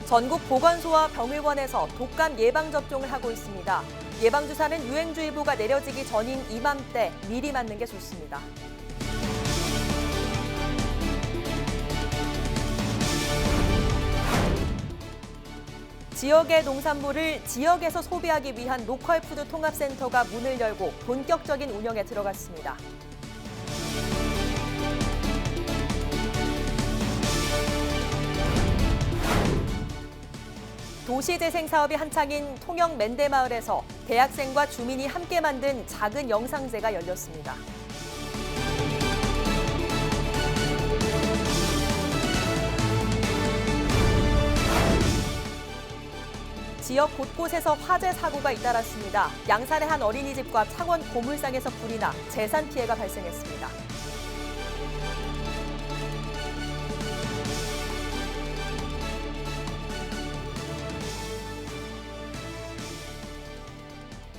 전국 보건소와 병의원에서 독감 예방접종을 하고 있습니다. 예방주사는 유행주의보가 내려지기 전인 이맘때 미리 맞는 게 좋습니다. 지역의 농산물을 지역에서 소비하기 위한 로컬푸드 통합센터가 문을 열고 본격적인 운영에 들어갔습니다. 도시재생 사업이 한창인 통영 맨대마을에서 대학생과 주민이 함께 만든 작은 영상제가 열렸습니다. 지역 곳곳에서 화재 사고가 잇따랐습니다. 양산의 한 어린이집과 창원 고물상에서 불이 나 재산 피해가 발생했습니다.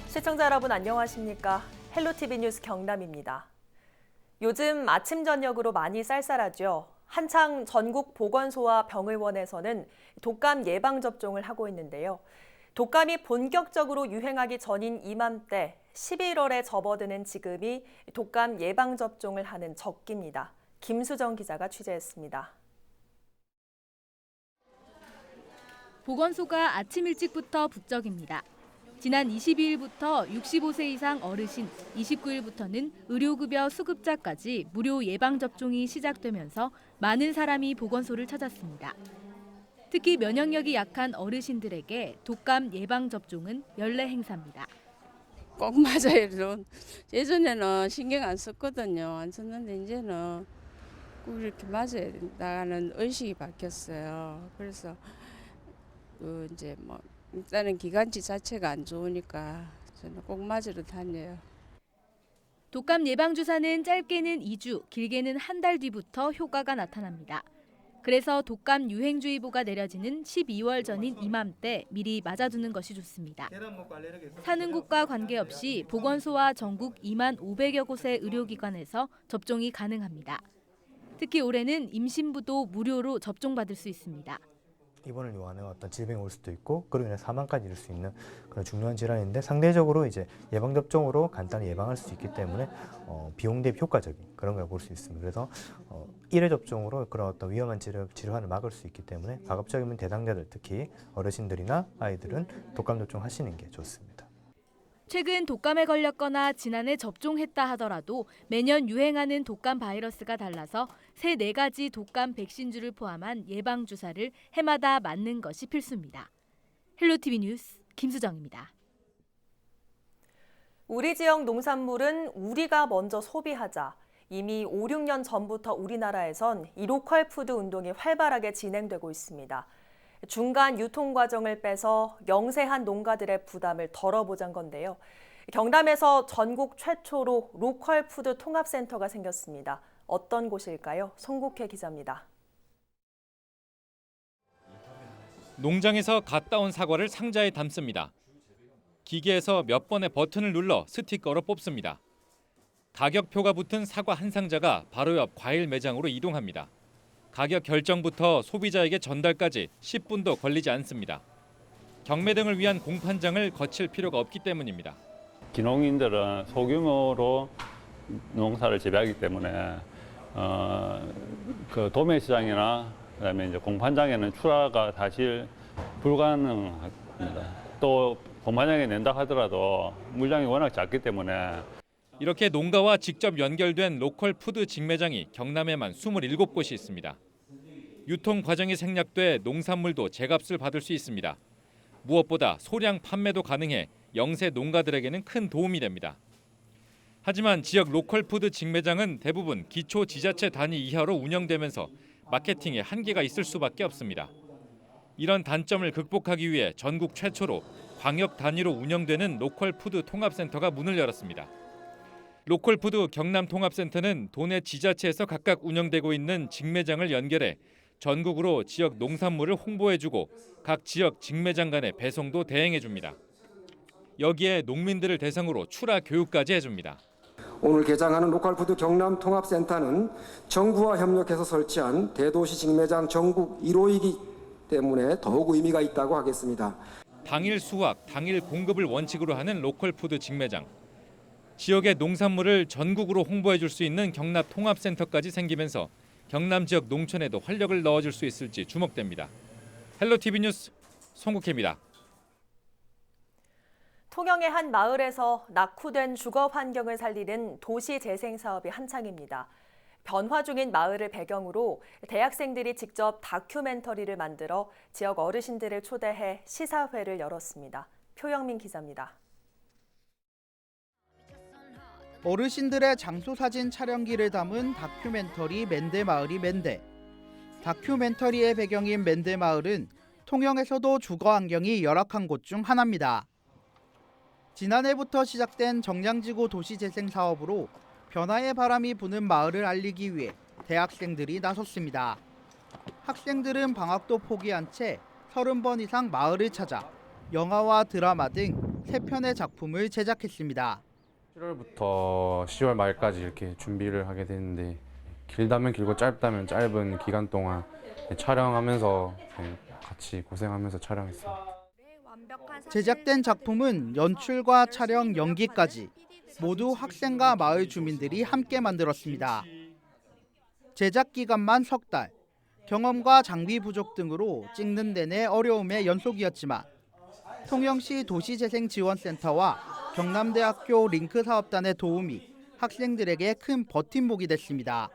시청자 여러분 안녕하십니까? 헬로티비 뉴스 경남입니다. 요즘 아침 저녁으로 많이 쌀쌀하죠. 한창 전국 보건소와 병의원에서는 독감 예방접종을 하고 있는데요. 독감이 본격적으로 유행하기 전인 이맘때 11월에 접어드는 지금이 독감 예방접종을 하는 적기입니다. 김수정 기자가 취재했습니다. 보건소가 아침 일찍부터 북적입니다. 지난 22일부터 65세 이상 어르신, 29일부터는 의료급여 수급자까지 무료 예방접종이 시작되면서 많은 사람이 보건소를 찾았습니다. 특히 면역력이 약한 어르신들에게 독감 예방접종은 연례 행사입니다. 꼭 맞아요. 예전에는 신경 안 썼거든요. 안 썼는데 이제는 꼭 이렇게 맞아야 된다는 의식이 바뀌었어요. 그래서 이제 일단은 기관지 자체가 안 좋으니까 저는 꼭 맞으러 다녀요. 독감 예방주사는 짧게는 2주, 길게는 한 달 뒤부터 효과가 나타납니다. 그래서 독감 유행주의보가 내려지는 12월 전인 이맘때 미리 맞아두는 것이 좋습니다. 사는 곳과 관계없이 보건소와 전국 2만 500여 곳의 의료기관에서 접종이 가능합니다. 특히 올해는 임신부도 무료로 접종받을 수 있습니다. 입원을 요하는 어떤 질병이 올 수도 있고 그로 인해 사망까지 이를 수 있는 그런 중요한 질환인데 상대적으로 이제 예방 접종으로 간단히 예방할 수 있기 때문에 비용 대비 효과적인 그런 걸 볼 수 있습니다. 그래서 1회 접종으로 그런 어떤 위험한 질환을 막을 수 있기 때문에 가급적이면 대상자들 특히 어르신들이나 아이들은 독감 접종 하시는 게 좋습니다. 최근 독감에 걸렸거나 지난해 접종했다 하더라도 매년 유행하는 독감 바이러스가 달라서 새 4가지 독감 백신주를 포함한 예방주사를 해마다 맞는 것이 필수입니다. 헬로티비 뉴스 김수정입니다. 우리 지역 농산물은 우리가 먼저 소비하자. 이미 5, 6년 전부터 우리나라에선 이 로컬 푸드 운동이 활발하게 진행되고 있습니다. 중간 유통 과정을 빼서 영세한 농가들의 부담을 덜어보자는 건데요. 경남에서 전국 최초로 로컬 푸드 통합센터가 생겼습니다. 어떤 곳일까요? 송국혜 기자입니다. 농장에서 갓 따온 사과를 상자에 담습니다. 기계에서 몇 번의 버튼을 눌러 스티커로 뽑습니다. 가격표가 붙은 사과 한 상자가 바로 옆 과일 매장으로 이동합니다. 가격 결정부터 소비자에게 전달까지 10분도 걸리지 않습니다. 경매 등을 위한 공판장을 거칠 필요가 없기 때문입니다. 기농인들은 소규모로 농사를 재배하기 때문에 그 도매 시장이나 그다음에 이제 공판장에는 출하가 사실 불가능합니다. 또 공판장에 낸다 하더라도 물량이 워낙 작기 때문에 이렇게 농가와 직접 연결된 로컬 푸드 직매장이 경남에만 27곳이 있습니다. 유통 과정이 생략돼 농산물도 제값을 받을 수 있습니다. 무엇보다 소량 판매도 가능해 영세 농가들에게는 큰 도움이 됩니다. 하지만 지역 로컬 푸드 직매장은 대부분 기초 지자체 단위 이하로 운영되면서 마케팅에 한계가 있을 수밖에 없습니다. 이런 단점을 극복하기 위해 전국 최초로 광역 단위로 운영되는 로컬 푸드 통합센터가 문을 열었습니다. 로컬 푸드 경남 통합센터는 도내 지자체에서 각각 운영되고 있는 직매장을 연결해 전국으로 지역 농산물을 홍보해주고 각 지역 직매장 간의 배송도 대행해줍니다. 여기에 농민들을 대상으로 출하 교육까지 해줍니다. 오늘 개장하는 로컬푸드 경남 통합센터는 정부와 협력해서 설치한 대도시 직매장 전국 1호이기 때문에 더욱 의미가 있다고 하겠습니다. 당일 수확, 당일 공급을 원칙으로 하는 로컬 푸드 직매장. 지역의 농산물을 전국으로 홍보해 줄 수 있는 경납 통합센터까지 생기면서 경남 지역 농촌에도 활력을 넣어줄 수 있을지 주목됩니다. 헬로티비 뉴스 송국혜입니다. 통영의 한 마을에서 낙후된 주거 환경을 살리는 도시 재생 사업이 한창입니다. 변화 중인 마을을 배경으로 대학생들이 직접 다큐멘터리를 만들어 지역 어르신들을 초대해 시사회를 열었습니다. 표영민 기자입니다. 어르신들의 장소 사진 촬영기를 담은 다큐멘터리 맨대마을이 맨대. 다큐멘터리의 배경인 맨대마을은 통영에서도 주거 환경이 열악한 곳 중 하나입니다. 지난해부터 시작된 정량지구 도시재생 사업으로 변화의 바람이 부는 마을을 알리기 위해 대학생들이 나섰습니다. 학생들은 방학도 포기한 채 30번 이상 마을을 찾아 영화와 드라마 등 3편의 작품을 제작했습니다. 7월부터 10월 말까지 이렇게 준비를 하게 되는데 길다면 길고 짧다면 짧은 기간 동안 촬영하면서 같이 고생하면서 촬영했어요. 제작된 작품은 연출과 촬영, 연기까지 모두 학생과 마을 주민들이 함께 만들었습니다. 제작 기간만 석 달, 경험과 장비 부족 등으로 찍는 내내 어려움의 연속이었지만 통영시 도시재생지원센터와 경남대학교 링크사업단의 도움이 학생들에게 큰 버팀목이 됐습니다.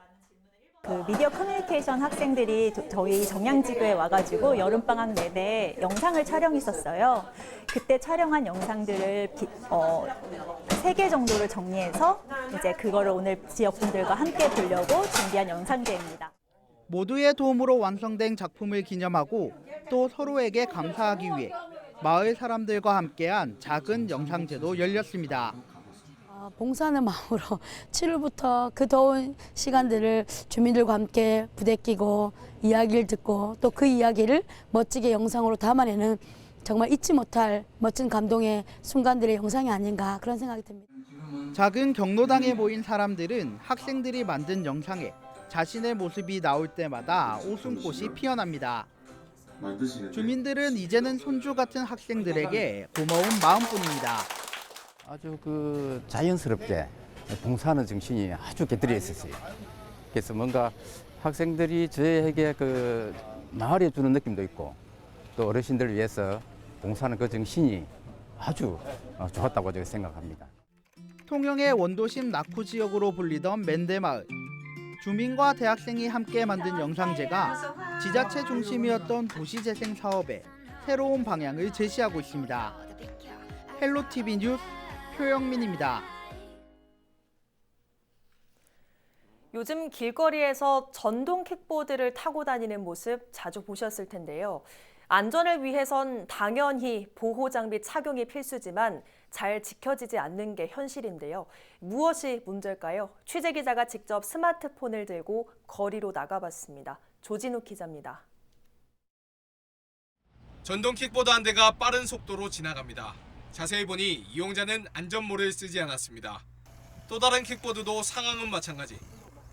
미디어 커뮤니케이션 학생들이 저희 정량지구에 와가지고 여름방학 내내 영상을 촬영했었어요. 그때 촬영한 영상들을 3개 정도를 정리해서 이제 그거를 오늘 지역분들과 함께 보려고 준비한 영상제입니다. 모두의 도움으로 완성된 작품을 기념하고 또 서로에게 감사하기 위해 마을 사람들과 함께한 작은 영상제도 열렸습니다. 봉사하는 마음으로 7월부터 그 더운 시간들을 주민들과 함께 부대끼고 이야기를 듣고 또 그 이야기를 멋지게 영상으로 담아내는 정말 잊지 못할 멋진 감동의 순간들의 영상이 아닌가 그런 생각이 듭니다. 작은 경로당에 모인 사람들은 학생들이 만든 영상에 자신의 모습이 나올 때마다 웃음꽃이 피어납니다. 주민들은 이제는 손주 같은 학생들에게 고마운 마음뿐입니다. 아주 자연스럽게 봉사하는 정신이 아주 곁들여 있었어요. 그래서 뭔가 학생들이 저에게 마을에 주는 느낌도 있고 또 어르신들을 위해서 봉사하는 그 정신이 아주 좋았다고 저는 생각합니다. 통영의 원도심 낙후 지역으로 불리던 맨대마을. 주민과 대학생이 함께 만든 영상제가 지자체 중심이었던 도시재생 사업에 새로운 방향을 제시하고 있습니다. 헬로티비 뉴스 표영민입니다. 요즘 길거리에서 전동 킥보드를 타고 다니는 모습 자주 보셨을 텐데요. 안전을 위해선 당연히 보호장비 착용이 필수지만 잘 지켜지지 않는 게 현실인데요. 무엇이 문제일까요? 취재기자가 직접 스마트폰을 들고 거리로 나가봤습니다. 조진욱 기자입니다. 전동 킥보드 한 대가 빠른 속도로 지나갑니다. 자세히 보니 이용자는 안전모를 쓰지 않았습니다. 또 다른 킥보드도 상황은 마찬가지.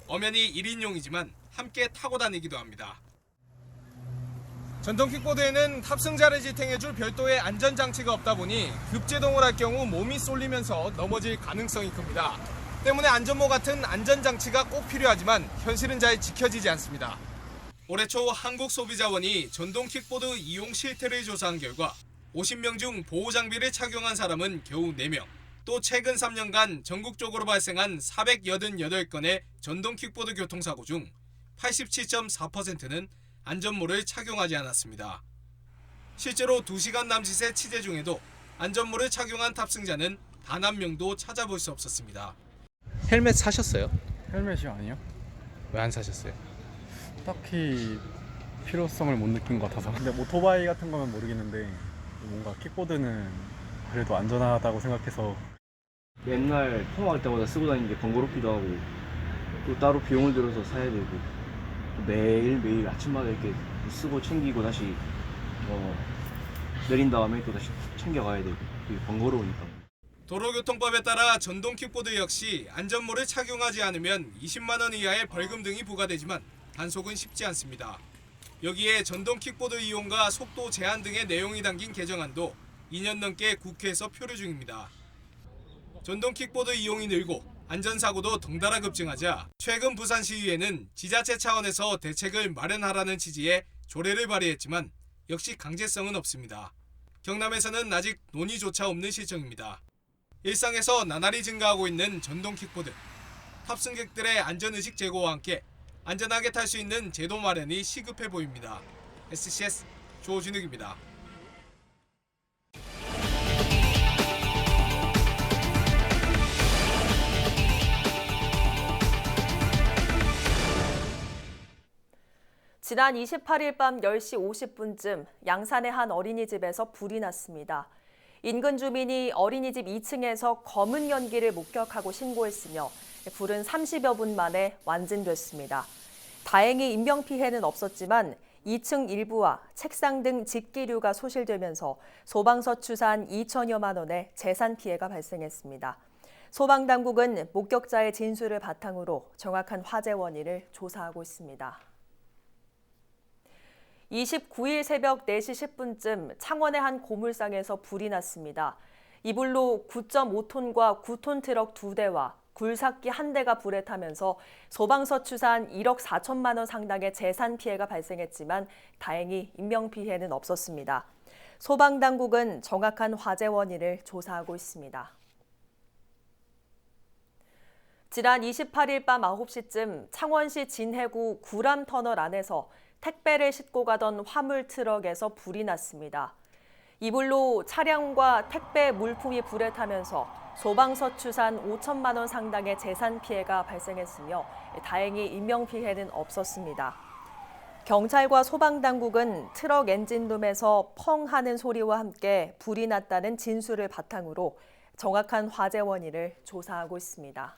엄연히 1인용이지만 함께 타고 다니기도 합니다. 전동 킥보드에는 탑승자를 지탱해줄 별도의 안전장치가 없다 보니 급제동을 할 경우 몸이 쏠리면서 넘어질 가능성이 큽니다. 때문에 안전모 같은 안전장치가 꼭 필요하지만 현실은 잘 지켜지지 않습니다. 올해 초 한국소비자원이 전동 킥보드 이용 실태를 조사한 결과 50명 중 보호장비를 착용한 사람은 겨우 4명. 또 최근 3년간 전국적으로 발생한 488건의 전동 킥보드 교통사고 중 87.4%는 안전모를 착용하지 않았습니다. 실제로 2시간 남짓의 취재 중에도 안전모를 착용한 탑승자는 단 한 명도 찾아볼 수 없었습니다. 헬멧 사셨어요? 헬멧이요? 아니요. 왜 안 사셨어요? 딱히 필요성을 못 느낀 것 같아서. 근데 오토바이 같은 거는 모르겠는데 뭔가 킥보드는 그래도 안전하다고 생각해서. 맨날 통화할 때마다 쓰고 다니는 게 번거롭기도 하고 또 따로 비용을 들여서 사야 되고 또 매일 아침마다 이렇게 쓰고 챙기고 다시 내린 다음에 또 다시 챙겨가야 되고 그게 번거로우니까. 도로교통법에 따라 전동 킥보드 역시 안전모를 착용하지 않으면 20만 원 이하의 벌금 등이 부과되지만 단속은 쉽지 않습니다. 여기에 전동 킥보드 이용과 속도 제한 등의 내용이 담긴 개정안도 2년 넘게 국회에서 표류 중입니다. 전동 킥보드 이용이 늘고 안전사고도 덩달아 급증하자 최근 부산시의회는 지자체 차원에서 대책을 마련하라는 취지의 조례를 발의했지만 역시 강제성은 없습니다. 경남에서는 아직 논의조차 없는 실정입니다. 일상에서 나날이 증가하고 있는 전동 킥보드. 탑승객들의 안전의식 제고와 함께 안전하게 탈 수 있는 제도 마련이 시급해 보입니다. SCS 조진욱입니다. 지난 28일 밤 10시 50분쯤 양산의 한 어린이집에서 불이 났습니다. 인근 주민이 어린이집 2층에서 검은 연기를 목격하고 신고했으며 불은 30여 분 만에 완진됐습니다. 다행히 인명피해는 없었지만 2층 일부와 책상 등 집기류가 소실되면서 소방서 추산 2천여만 원의 재산 피해가 발생했습니다. 소방당국은 목격자의 진술을 바탕으로 정확한 화재 원인을 조사하고 있습니다. 29일 새벽 4시 10분쯤 창원의 한 고물상에서 불이 났습니다. 이 불로 9.5톤과 9톤 트럭 2대와 굴삭기 1대가 불에 타면서 소방서 추산 1억 4천만 원 상당의 재산 피해가 발생했지만 다행히 인명피해는 없었습니다. 소방당국은 정확한 화재 원인을 조사하고 있습니다. 지난 28일 밤 9시쯤 창원시 진해구 구람터널 안에서 택배를 싣고 가던 화물 트럭에서 불이 났습니다. 이 불로 차량과 택배 물품이 불에 타면서 소방서 추산 5천만 원 상당의 재산 피해가 발생했으며 다행히 인명피해는 없었습니다. 경찰과 소방당국은 트럭 엔진룸에서 펑 하는 소리와 함께 불이 났다는 진술을 바탕으로 정확한 화재 원인을 조사하고 있습니다.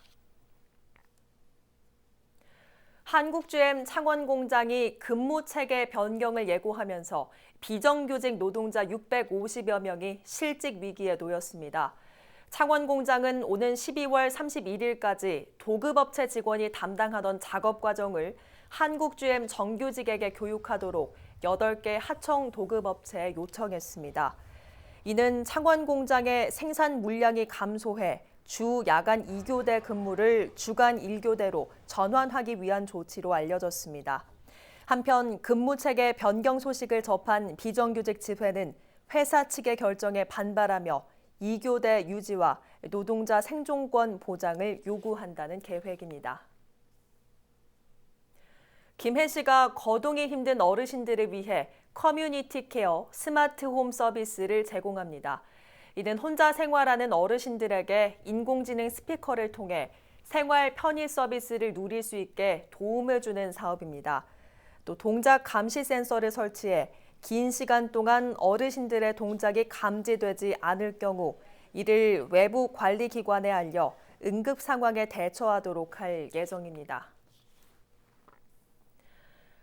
한국-GM 창원 공장이 근무 체계 변경을 예고하면서 비정규직 노동자 650여 명이 실직 위기에 놓였습니다. 창원 공장은 오는 12월 31일까지 도급업체 직원이 담당하던 작업 과정을 한국-GM 정규직에게 교육하도록 8개 하청 도급업체에 요청했습니다. 이는 창원 공장의 생산 물량이 감소해 주 야간 2교대 근무를 주간 1교대로 전환하기 위한 조치로 알려졌습니다. 한편 근무 체계 변경 소식을 접한 비정규직 집회는 회사 측의 결정에 반발하며 2교대 유지와 노동자 생존권 보장을 요구한다는 계획입니다. 김해 시가 거동이 힘든 어르신들을 위해 커뮤니티 케어 스마트홈 서비스를 제공합니다. 이는 혼자 생활하는 어르신들에게 인공지능 스피커를 통해 생활 편의 서비스를 누릴 수 있게 도움을 주는 사업입니다. 또 동작 감시 센서를 설치해 긴 시간 동안 어르신들의 동작이 감지되지 않을 경우 이를 외부 관리기관에 알려 응급 상황에 대처하도록 할 예정입니다.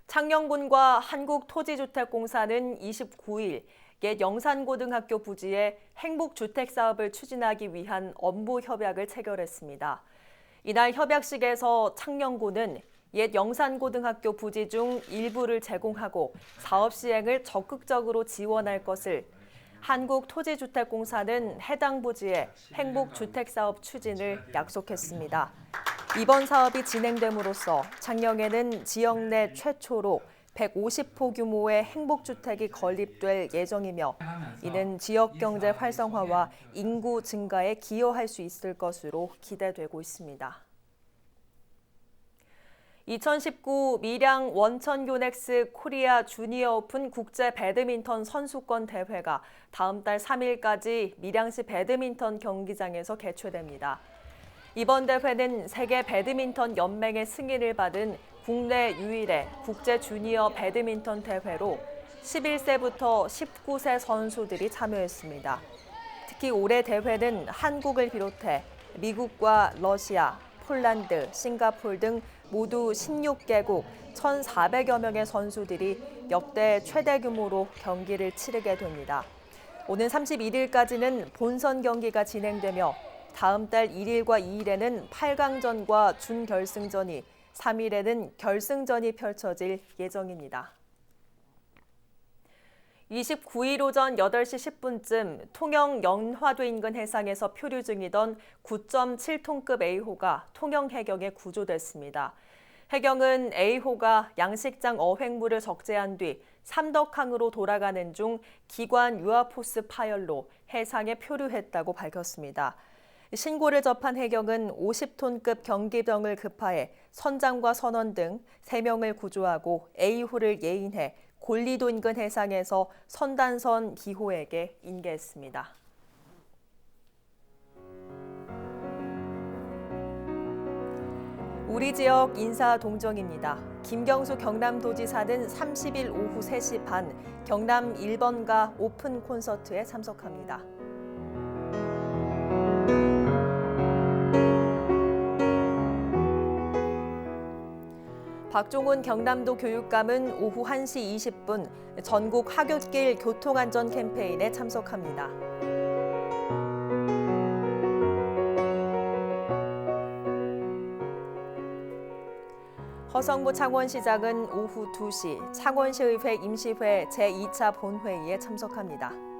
창녕군과 한국토지주택공사는 29일 옛 영산고등학교 부지에 행복주택 사업을 추진하기 위한 업무 협약을 체결했습니다. 이날 협약식에서 창녕군은 옛 영산고등학교 부지 중 일부를 제공하고 사업 시행을 적극적으로 지원할 것을, 한국토지주택공사는 해당 부지에 행복주택 사업 추진을 약속했습니다. 이번 사업이 진행됨으로써 창녕에는 지역 내 최초로 150호 규모의 행복주택이 건립될 예정이며 이는 지역 경제 활성화와 인구 증가에 기여할 수 있을 것으로 기대되고 있습니다. 2019 밀양 원천 요넥스 코리아 주니어 오픈 국제 배드민턴 선수권 대회가 다음 달 3일까지 밀양시 배드민턴 경기장에서 개최됩니다. 이번 대회는 세계 배드민턴 연맹의 승인을 받은 국내 유일의 국제 주니어 배드민턴 대회로 11세부터 19세 선수들이 참여했습니다. 특히 올해 대회는 한국을 비롯해 미국과 러시아, 폴란드, 싱가포르 등 모두 16개국 1,400여 명의 선수들이 역대 최대 규모로 경기를 치르게 됩니다. 오는 31일까지는 본선 경기가 진행되며 다음 달 1일과 2일에는 8강전과 준결승전이, 3일에는 결승전이 펼쳐질 예정입니다. 29일 오전 8시 10분쯤 통영 연화도 인근 해상에서 표류 중이던 9.7톤급 A호가 통영 해경에 구조됐습니다. 해경은 A호가 양식장 어획물을 적재한 뒤 삼덕항으로 돌아가는 중 기관 유아포스 파열로 해상에 표류했다고 밝혔습니다. 신고를 접한 해경은 50톤급 경기병을 급파해 선장과 선원 등 3명을 구조하고 A호를 예인해 골리도 인근 해상에서 선단선 기호에게 인계했습니다. 우리 지역 인사 동정입니다. 김경수 경남도지사는 30일 오후 3시 반 경남 1번가 오픈 콘서트에 참석합니다. 박종훈 경남도 교육감은 오후 1시 20분 전국 하굣길 교통안전 캠페인에 참석합니다. 허성무 창원시장은 오후 2시 창원시의회 임시회 제2차 본회의에 참석합니다.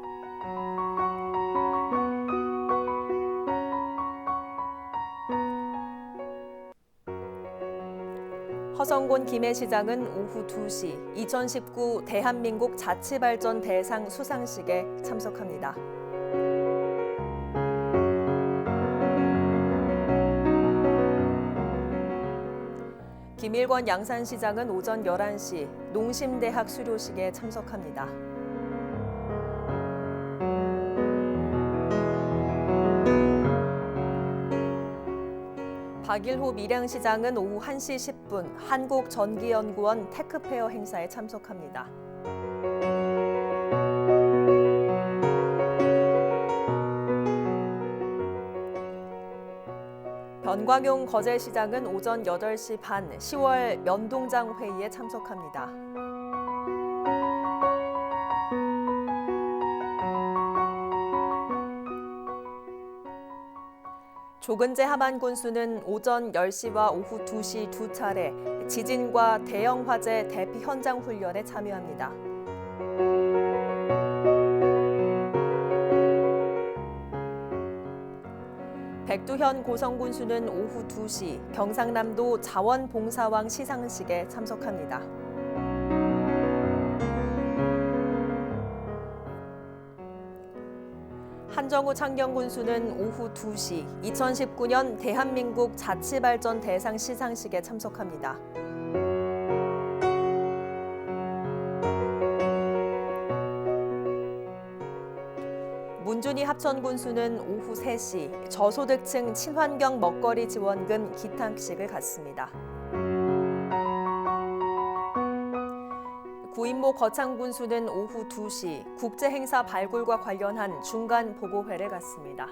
허성곤 김해시장은 오후 2시 2019 대한민국 자치발전 대상 수상식에 참석합니다. 김일권 양산시장은 오전 11시 농심대학 수료식에 참석합니다. 박일호 밀양시장은 오후 1시 10분 한국전기연구원 테크페어 행사에 참석합니다. 변광용 거제시장은 오전 8시 반 10월 면동장 회의에 참석합니다. 조근재 하만군수는 오전 10시와 오후 2시 두 차례 지진과 대형 화재 대피 현장 훈련에 참여합니다. 백두현 고성군수는 오후 2시 경상남도 자원봉사왕 시상식에 참석합니다. 한정우 창경군수는 오후 2시 2019년 대한민국 자치발전 대상 시상식에 참석합니다. 문준희 합천군수는 오후 3시 저소득층 친환경 먹거리 지원금 기탁식을 갖습니다. 구인모 거창군수는 오후 2시 국제행사 발굴과 관련한 중간 보고회를 갖습니다.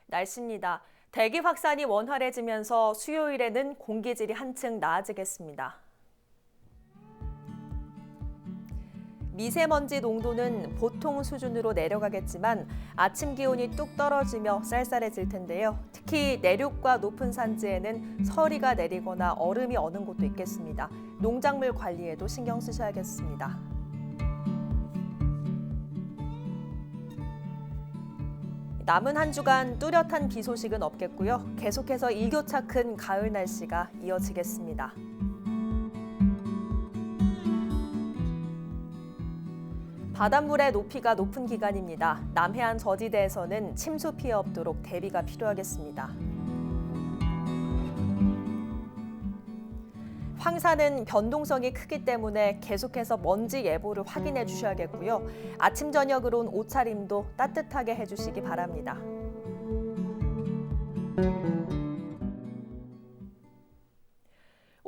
날씨입니다. 대기 확산이 원활해지면서 수요일에는 공기질이 한층 나아지겠습니다. 미세먼지 농도는 보통 수준으로 내려가겠지만 아침 기온이 뚝 떨어지며 쌀쌀해질 텐데요. 특히 내륙과 높은 산지에는 서리가 내리거나 얼음이 어는 곳도 있겠습니다. 농작물 관리에도 신경 쓰셔야겠습니다. 남은 한 주간 뚜렷한 비 소식은 없겠고요. 계속해서 일교차 큰 가을 날씨가 이어지겠습니다. 바닷물의 높이가 높은 기간입니다. 남해안 저지대에서는 침수 피해 없도록 대비가 필요하겠습니다. 황사는 변동성이 크기 때문에 계속해서 먼지 예보를 확인해 주셔야겠고요. 아침 저녁으로는 옷차림도 따뜻하게 해주시기 바랍니다.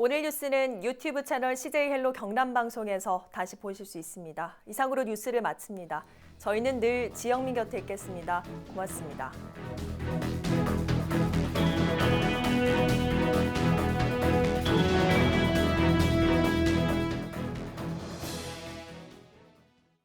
오늘 뉴스는 유튜브 채널 CJ 헬로 경남방송에서 다시 보실 수 있습니다. 이상으로 뉴스를 마칩니다. 저희는 늘 지영민 곁에 있겠습니다. 고맙습니다.